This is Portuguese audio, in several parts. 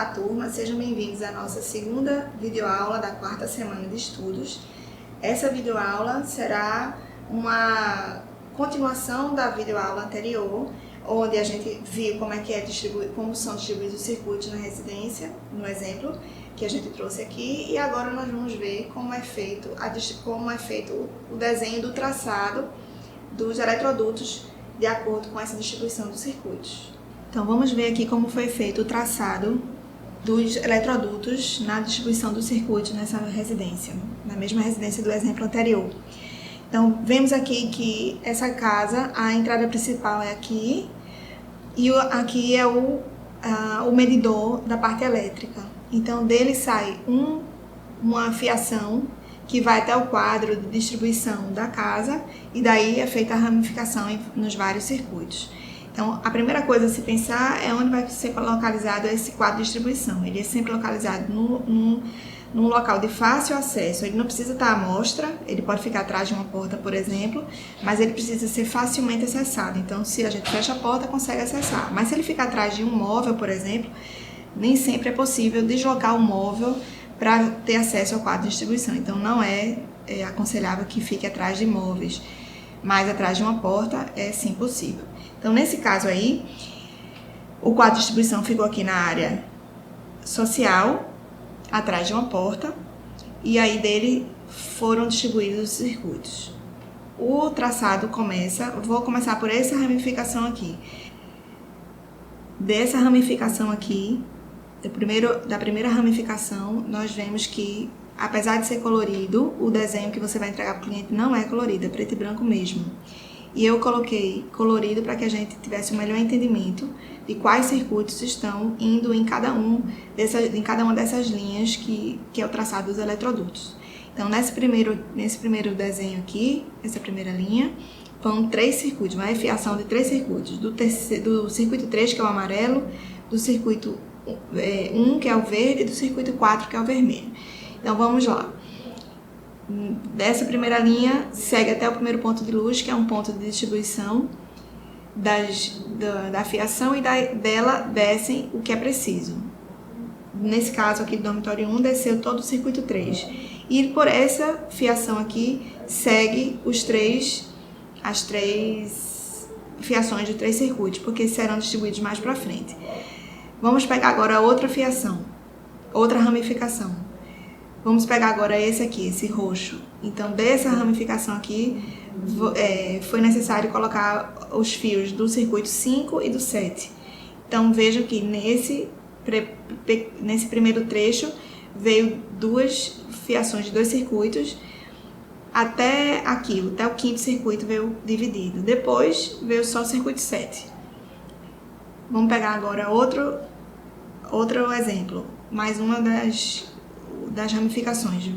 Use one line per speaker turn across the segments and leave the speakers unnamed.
Olá, turma, sejam bem-vindos à nossa segunda videoaula da quarta semana de estudos. Essa videoaula será uma continuação da videoaula anterior, onde a gente viu como são distribuídos os circuitos na residência, no exemplo que a gente trouxe aqui, e agora nós vamos ver como é feito o desenho do traçado dos eletrodutos de acordo com essa distribuição dos circuitos. Então vamos ver aqui como foi feito o traçado dos eletrodutos na distribuição dos circuitos nessa residência, na mesma residência do exemplo anterior. Então vemos aqui que essa casa, a entrada principal é aqui, e aqui é o medidor da parte elétrica. Então dele sai uma fiação que vai até o quadro de distribuição da casa, e daí é feita a ramificação nos vários circuitos. Então, a primeira coisa a se pensar é onde vai ser localizado esse quadro de distribuição. Ele é sempre localizado num local de fácil acesso. Ele não precisa estar à mostra, ele pode ficar atrás de uma porta, por exemplo, mas ele precisa ser facilmente acessado. Então, se a gente fecha a porta, consegue acessar. Mas se ele ficar atrás de um móvel, por exemplo, nem sempre é possível deslocar o móvel para ter acesso ao quadro de distribuição. Então, não é aconselhável que fique atrás de móveis, mas atrás de uma porta é sim possível. Então, nesse caso aí, o quadro de distribuição ficou aqui na área social, atrás de uma porta, e aí dele foram distribuídos os circuitos. O traçado vou começar por essa ramificação aqui. Dessa ramificação aqui, da primeira ramificação, nós vemos que, apesar de ser colorido, o desenho que você vai entregar para o cliente não é colorido, é preto e branco mesmo. E eu coloquei colorido para que a gente tivesse um melhor entendimento de quais circuitos estão indo em cada uma dessas linhas que é o traçado dos eletrodutos. Então, nesse primeiro desenho aqui, essa primeira linha, vão 3 circuitos, uma fiação de 3 circuitos, do circuito 3, que é o amarelo, do circuito 1, que é o verde, e do circuito 4, que é o vermelho. Então, vamos lá. Dessa primeira linha, segue até o primeiro ponto de luz, que é um ponto de distribuição da fiação, e dela descem o que é preciso. Nesse caso aqui do dormitório 1, desceu todo o circuito 3. E por essa fiação aqui, segue as 3 fiações de 3 circuitos, porque serão distribuídos mais para frente. Vamos pegar agora outra fiação, outra ramificação. Vamos pegar agora esse aqui, esse roxo. Então, dessa ramificação aqui, foi necessário colocar os fios do circuito 5 e do 7. Então, vejam que nesse primeiro trecho, veio 2 fiações de 2 circuitos, até aqui, até o 5º circuito veio dividido. Depois, veio só o circuito 7. Vamos pegar agora outro exemplo, mais uma das ramificações,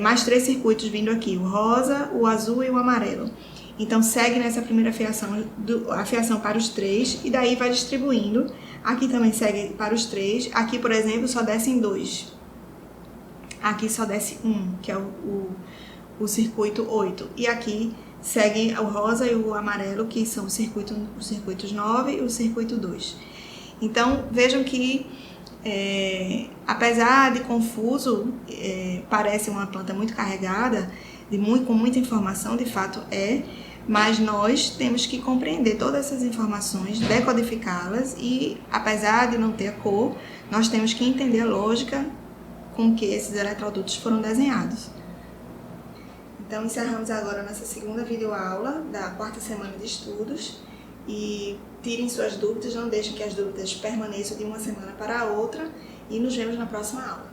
mais 3 circuitos vindo aqui, o rosa, o azul e o amarelo. Então segue nessa primeira fiação, a fiação para os 3, e daí vai distribuindo. Aqui também segue para os 3, aqui por exemplo só descem 2, aqui só desce 1, que é o circuito 8, e aqui segue o rosa e o amarelo, que são os circuitos 9 e o circuito 2. Então vejam que apesar de confuso, parece uma planta muito carregada, com muita informação, de fato mas nós temos que compreender todas essas informações, decodificá-las, e apesar de não ter a cor, nós temos que entender a lógica com que esses eletrodutos foram desenhados. Então encerramos agora nossa segunda videoaula da quarta semana de estudos, e tirem suas dúvidas, não deixem que as dúvidas permaneçam de uma semana para a outra, e nos vemos na próxima aula.